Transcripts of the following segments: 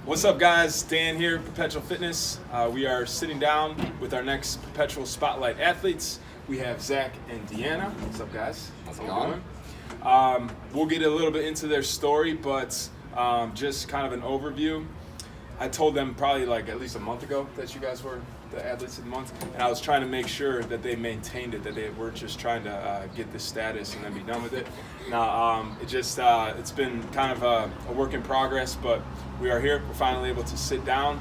What's up, guys? Dan here, Perpetual Fitness. We are sitting down with our next Perpetual Spotlight athletes. We have Zac and Deanna. What's up, guys? How's it going? We'll get a little bit into their story, but just kind of an overview. I told them probably like at least a month ago that you guys were the athletes of the month, and I was trying to make sure that they maintained it, that they weren't just trying to get this status and then be done with it. Now, it's been kind of a work in progress, but we are here. We're finally able to sit down.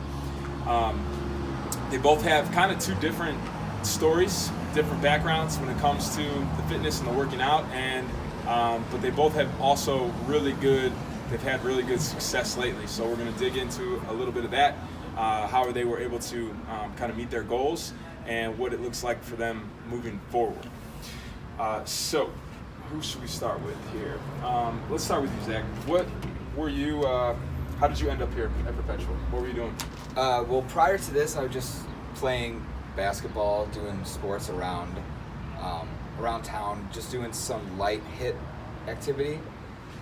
They both have kind of two different stories, different backgrounds when it comes to the fitness and the working out, and but they both have also they've had really good success lately. So we're going to dig into a little bit of that, how they were able to kind of meet their goals and what it looks like for them moving forward. So who should we start with here? Let's start with you, Zac. What were you, how did you end up here at Perpetual? What were you doing? Well, prior to this, I was just playing basketball, doing sports around town, just doing some light hit activity.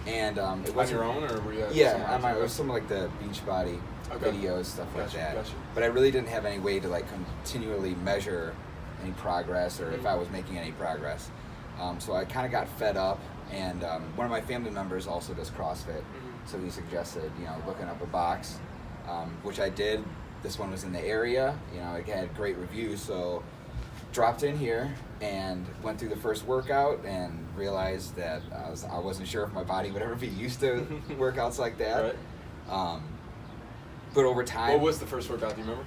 And it wasn't on your own, or were you at it was some like the Beachbody videos, stuff like that. Gotcha. But I really didn't have any way to like continually measure any progress or if I was making any progress. So I kind of got fed up, and one of my family members also does CrossFit, so he suggested looking up a box, which I did. This one was in the area, it had great reviews, so dropped in here and went through the first workout and realized that I wasn't sure if my body would ever be used to workouts like that. Right. But over time, What was the first workout? Do you remember?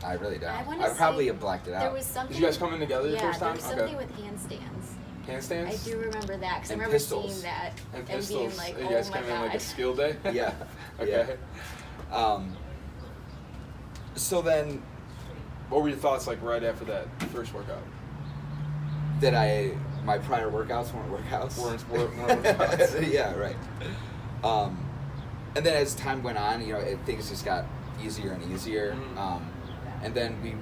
I really don't. I probably have blacked it out. There was something. Did you guys come in together the first Yeah, time? there was something with handstands. Handstands? I do remember that because I And remember pistols. seeing that And being pistols. like, You oh guys my came in like a god. skill day? Yeah. Okay. Yeah. So then, What were your thoughts like right after that first workout? my prior workouts weren't workouts. Weren't workouts. Yeah, right. And then as time went on, things just got easier and easier. And then we've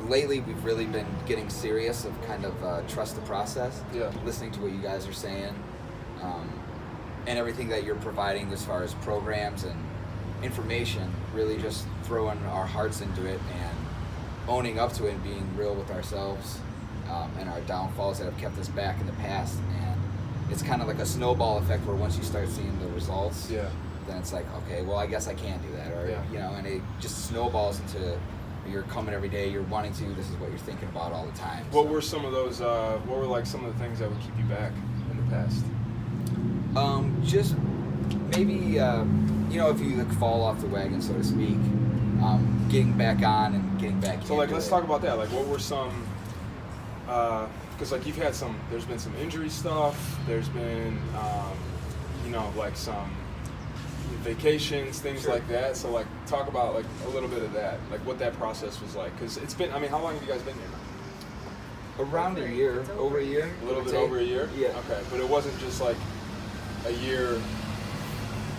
really been getting serious of kind of trust the process. Yeah. Listening to what you guys are saying, and everything that you're providing as far as programs and information. Really just throwing our hearts into it and owning up to it and being real with ourselves. And our downfalls that have kept us back in the past, and it's kind of like a snowball effect where once you start seeing the results, then it's like, okay, well, I guess I can do that, or and it just snowballs into you're coming every day, you're wanting to, this is what you're thinking about all the time. What were some of those? What were like some of the things that would keep you back in the past? Just maybe if you like fall off the wagon, so to speak, getting back on and getting back. So like, let's talk about that. Like, what were some? Because like there's been some injury stuff. There's been like some vacations, things like that. So like, talk about like a little bit of that, like what that process was like. Because it's been, how long have you guys been here now? Around a year, over a year. A little bit over a year? Yeah. Okay, but it wasn't just like a year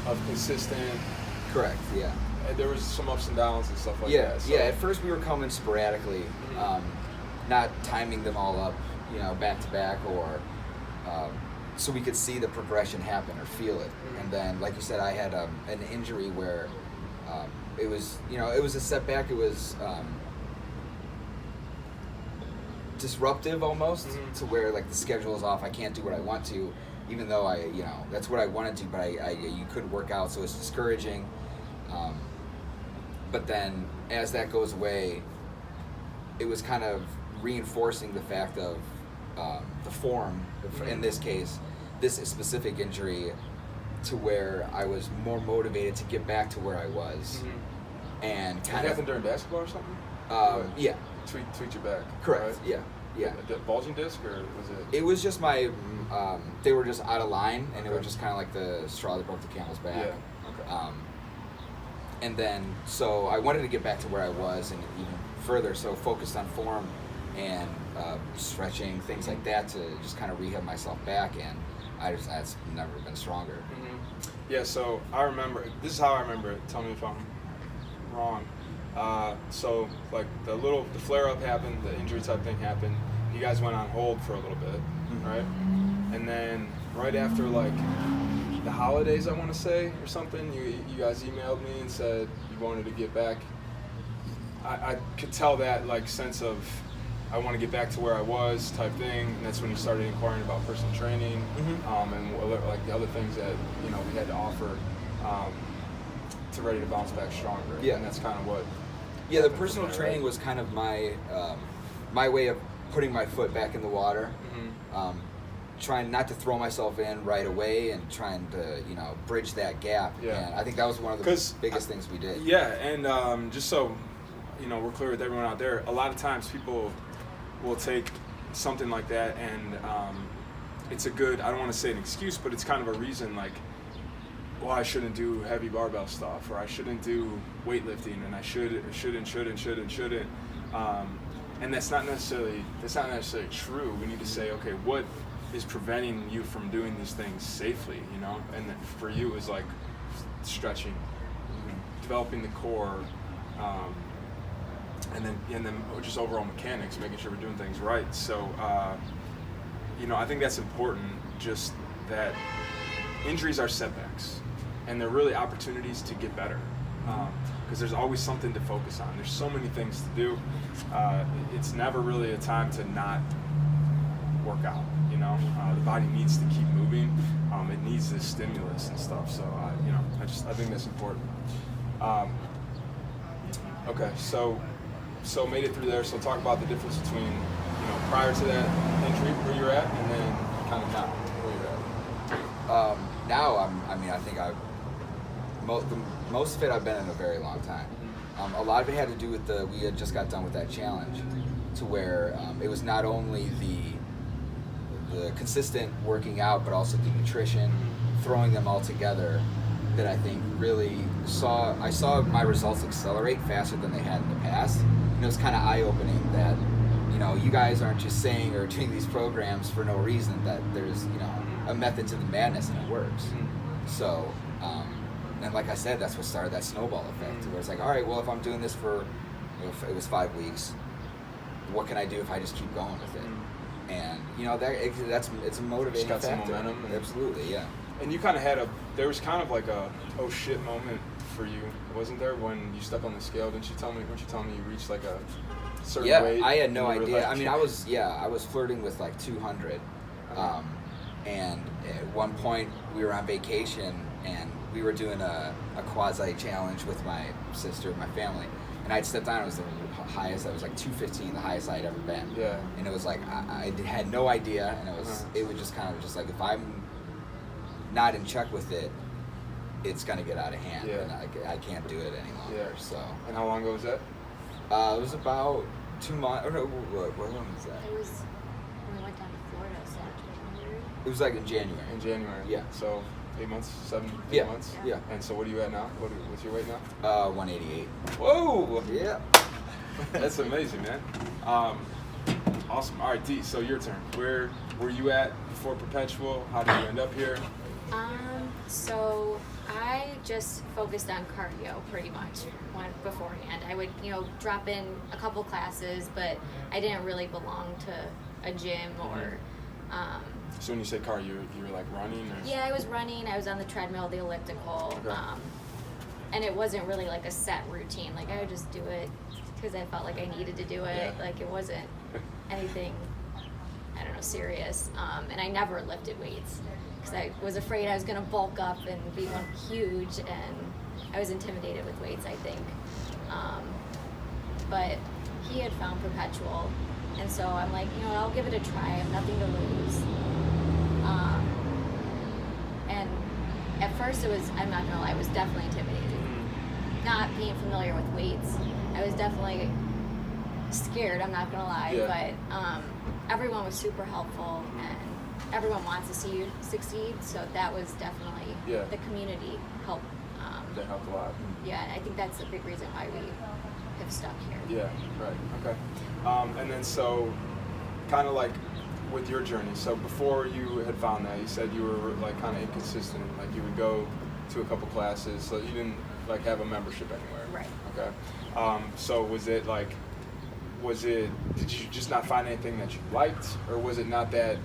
of consistent. Correct, yeah. There was some ups and downs and stuff like Yeah, that. So. yeah. At first we were coming sporadically, not timing them all up, back to back, or so we could see the progression happen or feel it. And then, like you said, I had an injury where it was, it was a setback. It was disruptive almost, to where like the schedule is off. I can't do what I want to, even though that's what I wanted to, but you couldn't work out, so it's discouraging. But then as that goes away, it was kind of reinforcing the fact of the form, in this case, this specific injury, to where I was more motivated to get back to where I was. And Did kind it of happen during basketball or something? yeah. Tweet your back. Correct. Right? Yeah. The bulging disc, or was it? It was just my, they were just out of line, and it was just kind of like the straw that broke the camel's back. Yeah. Okay. And then, so I wanted to get back to where I was, and even further, so focused on form and stretching, things like that, to just kind of rehab myself back, and that's never been stronger. Yeah, so I remember, this is how I remember it, tell me if I'm wrong. So like the flare-up happened, the injury type thing happened, you guys went on hold for a little bit, right? And then right after like the holidays, I want to say, or something. You guys emailed me and said you wanted to get back. I could tell that like sense of I want to get back to where I was type thing, and that's when you started inquiring about personal training, and like the other things that we had to offer to ready to bounce back stronger. Yeah. And that's kind of what. Yeah, the personal training was kind of my my way of putting my foot back in the water, trying not to throw myself in right away, and trying to bridge that gap. Yeah. And I think that was one of the biggest things we did. Yeah, and just so we're clear with everyone out there, a lot of times people will take something like that, and it's a good, I don't want to say an excuse, but it's kind of a reason, like, well, I shouldn't do heavy barbell stuff, or I shouldn't do weightlifting, and I shouldn't. And that's not necessarily true. We need to say, okay, what is preventing you from doing these things safely, And then for you, it was like stretching, developing the core, and then just overall mechanics, making sure we're doing things right. So, I think that's important. Just that injuries are setbacks, and they're really opportunities to get better. Because there's always something to focus on. There's so many things to do. It's never really a time to not work out. The body needs to keep moving. It needs this stimulus and stuff. So I think that's important. Okay, so made it through there. So talk about the difference between prior to that injury where you're at, and then kind of now where you're at. Now I think the most fit I've been in a very long time. A lot of it had to do with we had just got done with that challenge, to where it was not only the consistent working out, but also the nutrition, throwing them all together, that I think really I saw my results accelerate faster than they had in the past. And it was kind of eye-opening that you guys aren't just saying or doing these programs for no reason, that there's a method to the madness, and it works. So and like I said, that's what started that snowball effect, where it's like, all right, well, if I'm doing this for, if it was 5 weeks, what can I do if I just keep going with it? And it's a motivating Just got factor. some momentum. Absolutely, yeah. And you kind of there was kind of like a oh shit moment for you, wasn't there, when you stepped on the scale? Weren't you telling me you reached like a certain weight? Yeah, I had no idea. Like, I mean, I was flirting with like 200, and at one point we were on vacation, and we were doing a quasi challenge with my sister, my family, and I'd stepped on. It was the highest. I was like 215, the highest I'd ever been. Yeah. And it was like I had no idea, and it was just kind of just like, if I'm not in check with it, it's gonna get out of hand, and I can't do it any longer. Yeah. So. And how long ago was that? It was about 2 months. Or no, what long was that? It was when we went down to Florida, so January. It was like in January. In January. Yeah. So 8 months, 8 Yeah. months. Yeah. And so what are you at now? What's your weight now? 188. Whoa! Yeah. That's amazing, man. Awesome. All right, D. So your turn. Where were you at before Perpetual? How did you end up here? So I just focused on cardio pretty much beforehand. I would, drop in a couple classes, but I didn't really belong to a gym or. So when you say cardio, you were like running, or? Yeah, I was running. I was on the treadmill, the elliptical, Okay. and it wasn't really like a set routine. Like I would just do it because I felt like I needed to do it. Yeah. Like it wasn't anything, I don't know, serious. And I never lifted weights because I was afraid I was going to bulk up and be one huge, and I was intimidated with weights, I think. But he had found Perpetual, and so I'm like, I'll give it a try. I have nothing to lose. And at first I'm not gonna lie, I was definitely intimidated. Not being familiar with weights, I was definitely scared, I'm not gonna lie, but everyone was super helpful, and everyone wants to see you succeed, so that was definitely, the community helped. That helped a lot. Yeah, and I think that's a big reason why we have stuck here. Yeah, right, okay. And then so, kind of like with your journey, so before you had found that, you said you were like kind of inconsistent, like you would go to a couple classes, so you didn't like have a membership anywhere. Right. Okay. So did you just not find anything that you liked, or was it not that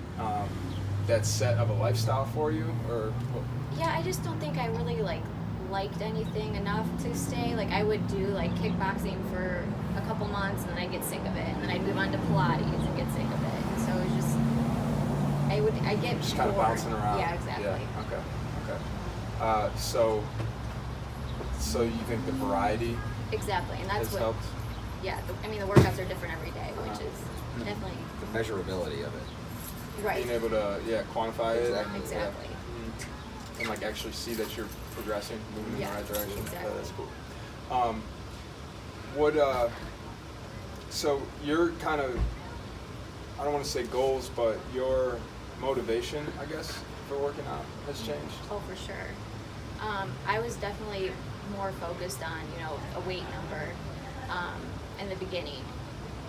that set of a lifestyle for you, or what? Yeah, I just don't think I really liked anything enough to stay. Like I would do like kickboxing for a couple months and then I'd get sick of it, and then I'd move on to Pilates and get sick of it. And so it was just I get just bored. kind of bouncing around. Yeah, exactly. Yeah. Okay. So you think the variety Exactly, and that's has what. helped? Yeah, I mean the workouts are different every day, which is definitely The measurability of it. right. Being able to quantify it. Exactly. Yeah. And like actually see that you're progressing, moving in the right direction. Exactly. Yeah, that's cool. So your kind of, I don't want to say goals, but your motivation, I guess, for working out has changed. Oh, for sure. I was definitely more focused on, a weight number in the beginning.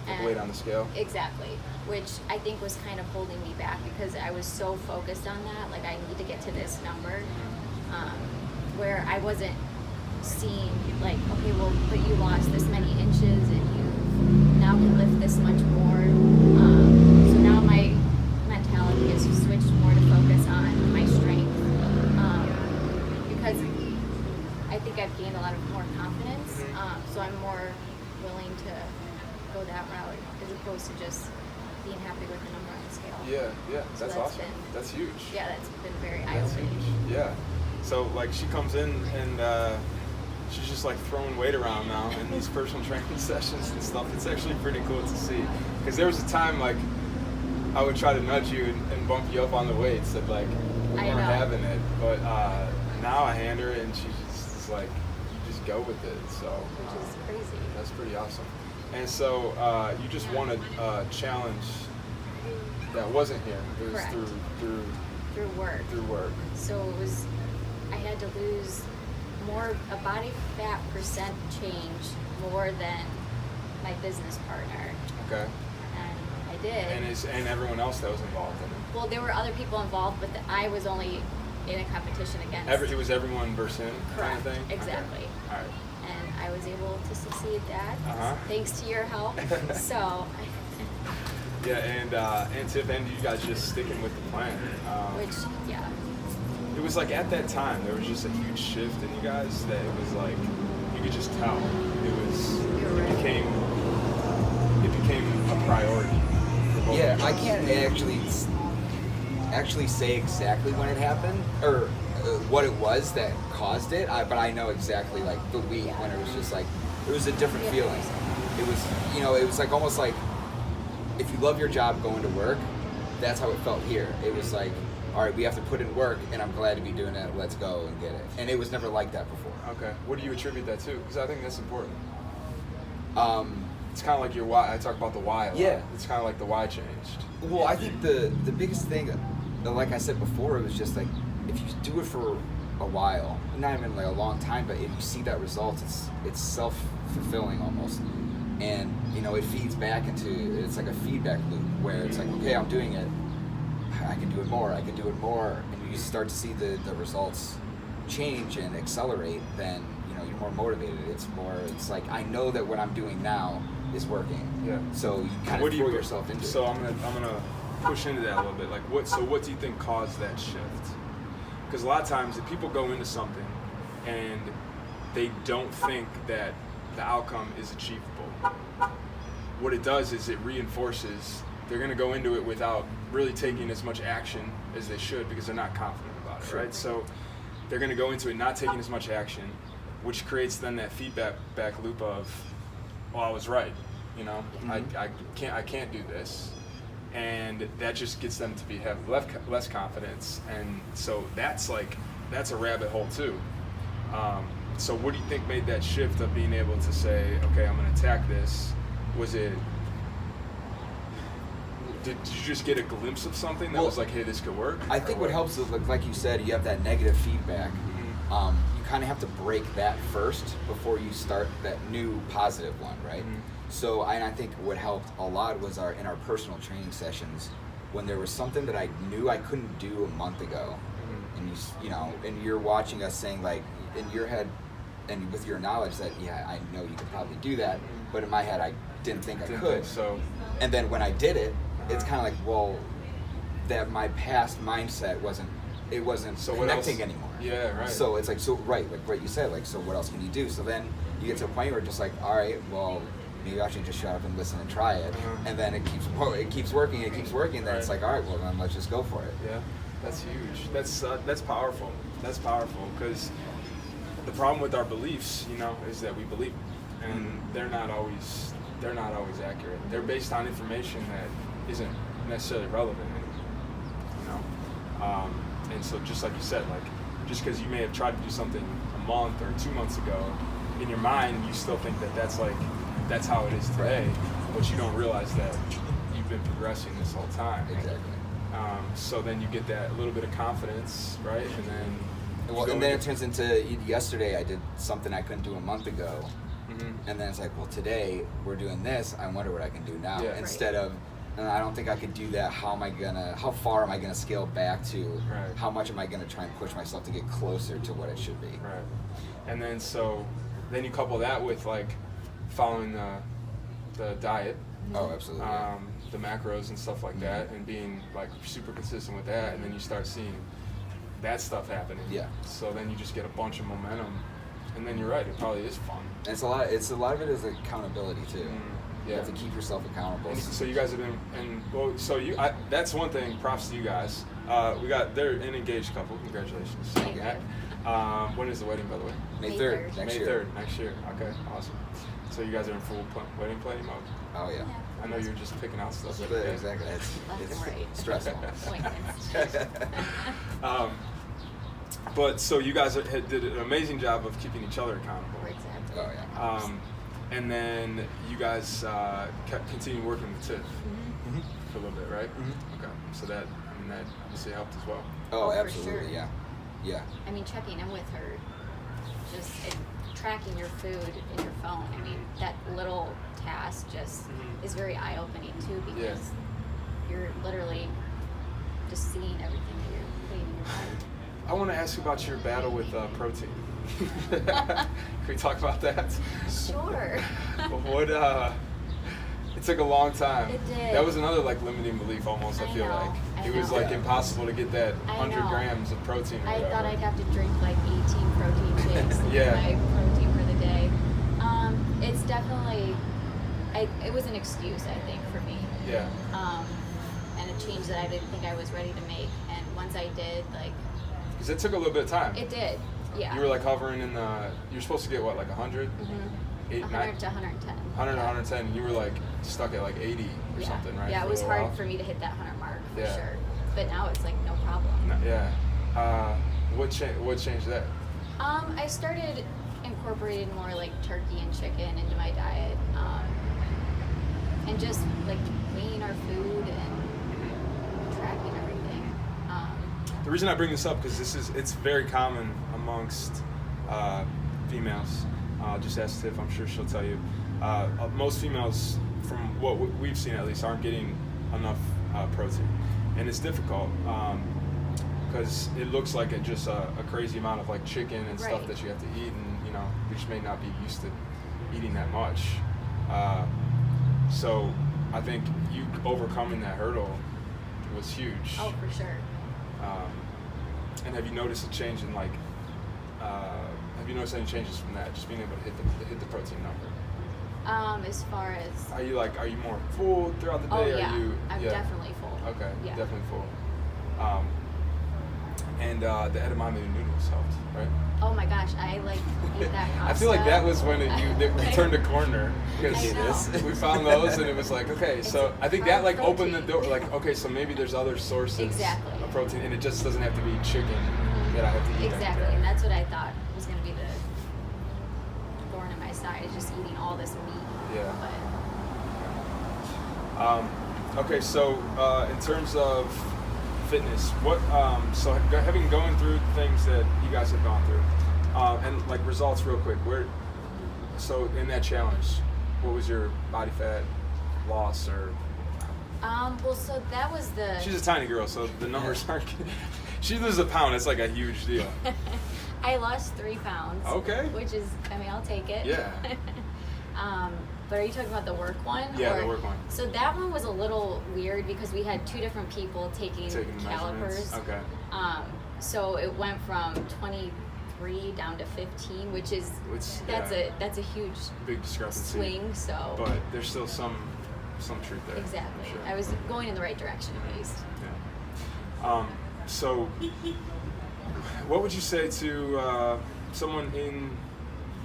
Like weight on the scale. Exactly, which I think was kind of holding me back because I was so focused on that. Like, I need to get to this number, where I wasn't seeing, like, okay, well, but you lost this many inches and you now can lift this much more. So now my mentality is switched more to focus on my strength, because I think I've gained a lot of more confidence. So I'm more willing to go that route as opposed to just being happy with the number on the scale. Yeah, So that's awesome. That's huge. Yeah, that's been very That's eye-opening. huge. Yeah. So like she comes in and she's just like throwing weight around now in these personal training sessions and stuff. It's actually pretty cool to see. Because there was a time like I would try to nudge you and bump you up on the weights that like we weren't having it. But now I hand her and she just is like, you just go with it. So Which is crazy. that's pretty awesome. And so you just won a challenge that wasn't here. It was Correct. through work. Through work. So it was, I had to lose a body fat percent change more than my business partner. Okay. And I did. And everyone else that was involved in it. Well, there were other people involved, but I was only in a competition against. It was everyone versus him kind of Correct. thing? Exactly. Okay. All right. And I was able to succeed that thanks to your help. So. Yeah, and to end, you guys just sticking with the plan. Yeah. It was like at that time there was just a huge shift in you guys that it was like you could just tell it became a priority for both. Yeah, of you I guys. can't actually say exactly when it happened or what it was that caused it, but I know exactly like the week when it was just like it was a different feeling. It was, it was like almost like if you love your job going to work, that's how it felt here. It was like, all right, we have to put in work, and I'm glad to be doing it. Let's go and get it. And it was never like that before. Okay. What do you attribute that to? Because I think that's important. It's kind of like your why. I talk about the why a lot. Yeah. It's kind of like the why changed. Well, I think the biggest thing, like I said before, it was just like if you do it for a while, not even like a long time, but if you see that result, it's self-fulfilling almost. And, it feeds back it's like a feedback loop where it's like, okay, I'm doing it. I can do it more. And you start to see the results change and accelerate, then, you're more motivated. It's like, I know that what I'm doing now is working. Yeah. So you kind of throw yourself into it. So I'm gonna push into that a little bit. Like what do you think caused that shift? Because a lot of times if people go into something and they don't think that the outcome is achievable, what it does is it reinforces. They're going to go into it without really taking as much action as they should because they're not confident about it, right? So they're going to go into it not taking as much action, which creates then that feedback loop of, well, I was right, I can't do this, and that just gets them to have less confidence, and so that's a rabbit hole too. So what do you think made that shift of being able to say, okay, I'm going to attack this? Did you just get a glimpse of something that was like, hey, this could work? I think what helps is, like you said, you have that negative feedback. You kind of have to break that first before you start that new positive one, right? So I think what helped a lot was in our personal training sessions, when there was something that I knew I couldn't do a month ago, and and you're watching us saying like in your head and with your knowledge that I know you could probably do that, but in my head I didn't think I could. So, and then when I did it, it's kind of like, well, that my past mindset wasn't So what connecting else? anymore. Yeah, right. So it's like, like you said, like, so what else can you do? So then you get to a point where it's just like, all right, well, maybe I should just shut up and listen and try it. And then it keeps working, then it's like, all right, well, then let's just go for it. Yeah, that's huge. That's powerful. That's powerful, because the problem with our beliefs, is that we believe them, and they're not always accurate. They're based on information that isn't necessarily relevant anymore. And so, just like you said, like, just because you may have tried to do something a month or 2 months ago, in your mind you still think that that's how it is today, but you don't realize that you've been progressing this whole time. Exactly. So then you get that little bit of confidence, right? And then and then it turns into, yesterday I did something I couldn't do a month ago, and then it's like, well, today we're doing this. I wonder what I can do now, instead of, I don't think I could do that. How far am I gonna scale back to? Right. How much am I gonna try and push myself to get closer to what it should be? Right. And then then you couple that with like following the diet. Oh, absolutely. The macros and stuff like that, and being like super consistent with that, and then you start seeing that stuff happening. Yeah. So then you just get a bunch of momentum, and then you're right. It probably is fun. And it's a lot of it is accountability too. You have to keep yourself accountable. And so you guys have been, that's one thing. Props to you guys. They're an engaged couple. Congratulations. Thank you. When is the wedding, by the way? May May 3rd, 3rd. next May year. 3rd next year. Okay, awesome. So you guys are in full wedding planning mode. Oh yeah. I know you're just picking out stuff. Yeah, exactly. Left It's and right. stressful. Appointments. But so you guys did an amazing job of keeping each other accountable. Exactly. Oh yeah. And then you guys continued working with Tiff for a little bit, right? Okay. So that obviously helped as well. Oh, Oh, for absolutely. sure. Yeah. I mean, checking in with her, just tracking your food in your phone. I mean, that little task just is very eye-opening too, because you're literally just seeing everything that you're putting in your body. I want to ask you about your battle with protein. Can we talk about that? Sure. It took a long time. It did. That was another like limiting belief almost, I feel know, like. I It was know. like impossible to get that I 100 know. grams of protein or I whatever. thought I'd have to drink like 18 protein shakes to Yeah. get my protein for the day. It's definitely, it was an excuse, I think, for me. Yeah. And a change that I didn't think I was ready to make. And once I did, like, Because it took a little bit of time. it did. Yeah. You were like hovering in you're supposed to get what, like 100? 100 to 110. 100 to 110, and you were like stuck at like 80 or something, right? Yeah, for it a was little hard while? for me to hit that 100 mark, for Yeah. sure. But now it's like no problem. Yeah. What changed that? I started incorporating more like turkey and chicken into my diet, and just like weighing our food and tracking everything. The reason I bring this up, because it's very common amongst females. Just ask Tiff, I'm sure she'll tell you. Most females, from what we've seen at least, aren't getting enough protein. And it's difficult because it looks like just a crazy amount of like chicken and stuff Right. that you have to eat, and we just may not be used to eating that much. So I think you overcoming that hurdle was huge. Oh, for sure. And have you noticed a change in like? Have you noticed any changes from that? Just being able to hit the protein number. As far as Are you more full throughout the day? yeah, Are you? I'm definitely full. Okay, Yeah. definitely full. And the edamame noodles helped, right? Oh my gosh, I like ate that pasta. I feel like that was when we turned a corner, I because know. we found those and it was like, okay, so I think that like opened the door, like, okay, so maybe there's other sources Exactly. of protein, and it just doesn't have to be chicken that I have to eat. every Exactly, day. and that's what I thought was going to be the thorn in my side, is just eating all this meat. Yeah. But Okay, so in terms of fitness, what so having going through things that you guys have gone through, and like results real quick, so in that challenge, what was your body fat loss? Or well, so that was the. she's a tiny girl, so the numbers aren't. She loses a pound, it's like a huge deal. I lost 3 pounds. Okay. Which is, I mean, I'll take it. Yeah. But are you talking about the work one? Yeah, the work one. So that one was a little weird because we had 2 different people taking calipers. Okay. So it went from 23 down to 15, which is that's a huge big discrepancy swing. So, but there's still some truth there. Exactly. Sure. I was going in the right direction at least. Yeah. So, what would you say to someone in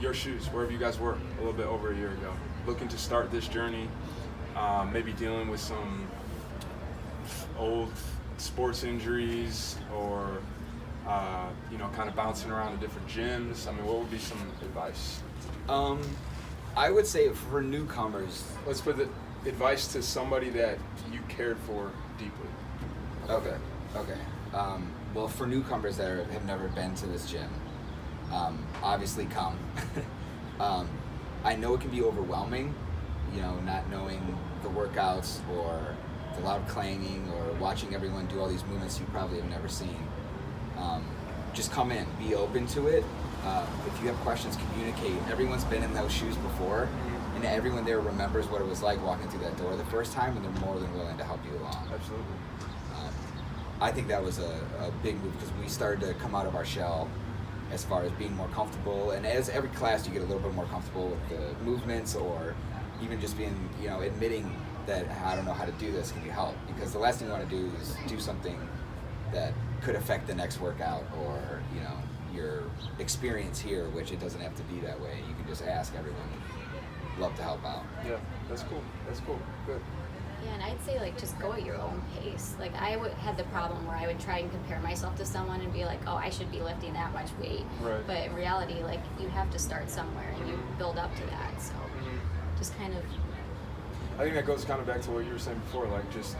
your shoes, wherever you guys were a little bit over a year ago, looking to start this journey, maybe dealing with some old sports injuries or kind of bouncing around to different gyms? I mean, what would be some advice? I would say for newcomers. Let's put the advice to somebody that you cared for deeply. Okay. Well, for newcomers that have never been to this gym, obviously come. I know it can be overwhelming, not knowing the workouts or the loud clanging or watching everyone do all these movements you probably have never seen. Just come in, be open to it. If you have questions, communicate. Everyone's been in those shoes before, and everyone there remembers what it was like walking through that door the first time, and they're more than willing to help you along. Absolutely. I think that was a big move because we started to come out of our shell as far as being more comfortable, and as every class you get a little bit more comfortable with the movements, or even just being, admitting that I don't know how to do this, can you help? Because the last thing you want to do is do something that could affect the next workout or, your experience here, which it doesn't have to be that way. You can just ask. Everyone would love to help out. Yeah, that's cool. Good. Yeah, and I'd say just go at your own pace. I had the problem where I would try and compare myself to someone and be like, oh, I should be lifting that much weight. Right. But in reality, you have to start somewhere and you build up to that. So just kind of. I think that goes kind of back to what you were saying before, just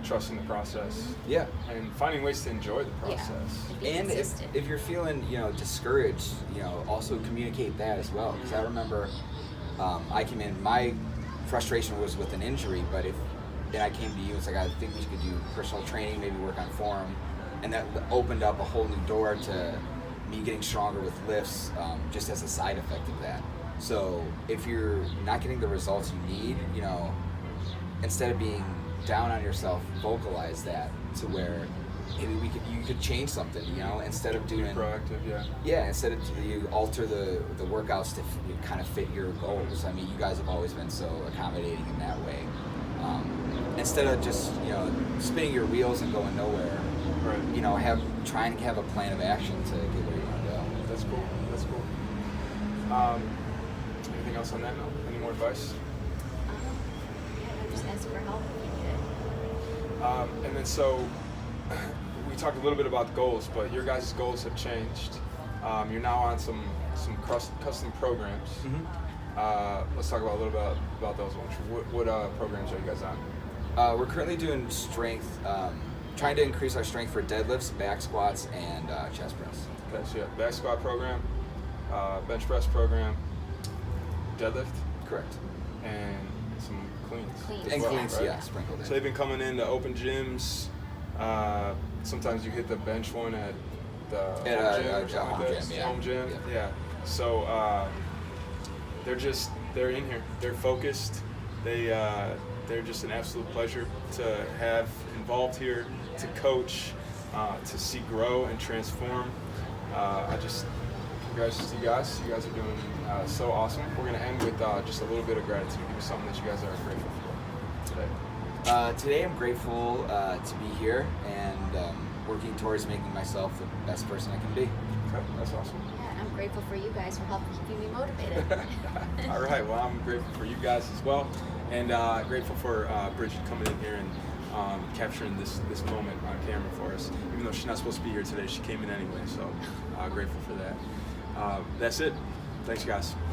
trusting the process. Yeah. And finding ways to enjoy the process. Yeah. And if you're feeling, discouraged, also communicate that as well. Because I remember I came in, my frustration was with an injury, but then I came to you, it's I think we could do personal training, maybe work on form, and that opened up a whole new door to me getting stronger with lifts, just as a side effect of that. So if you're not getting the results you need, instead of being down on yourself, vocalize that to where maybe you could change something, instead of doing proactive, instead of you alter the workouts to kind of fit your goals. I mean, you guys have always been so accommodating in that way. Instead of just spinning your wheels and going nowhere, right? Trying to have a plan of action to get where you want to go. That's cool. Anything else on that note? Any more advice? Just ask for help if you need it. And then so we talked a little bit about goals, but your guys' goals have changed. You're now on some custom programs. Let's talk a little bit about those ones. What programs are you guys on? We're currently doing strength, trying to increase our strength for deadlifts, back squats, and chest press. Okay, so you have back squat program, bench press program, deadlift, Correct. and some cleans. as And well, cleans, right? yeah, sprinkled in. So they've been coming into open gyms. Sometimes you hit the bench one at the home gym. Yeah. So they're in here. They're focused. They're just an absolute pleasure to have involved here, to coach, to see grow and transform. Congrats to you guys. You guys are doing so awesome. We're going to end with just a little bit of gratitude. Give me something that you guys are grateful for today. Today I'm grateful to be here and working towards making myself the best person I can be. Okay, that's awesome. Yeah, and I'm grateful for you guys for helping keeping me motivated. All right, well, I'm grateful for you guys as well, and grateful for Bridget coming in here and capturing this moment on camera for us. Even though she's not supposed to be here today, she came in anyway, so grateful for that. That's it. Thanks, guys.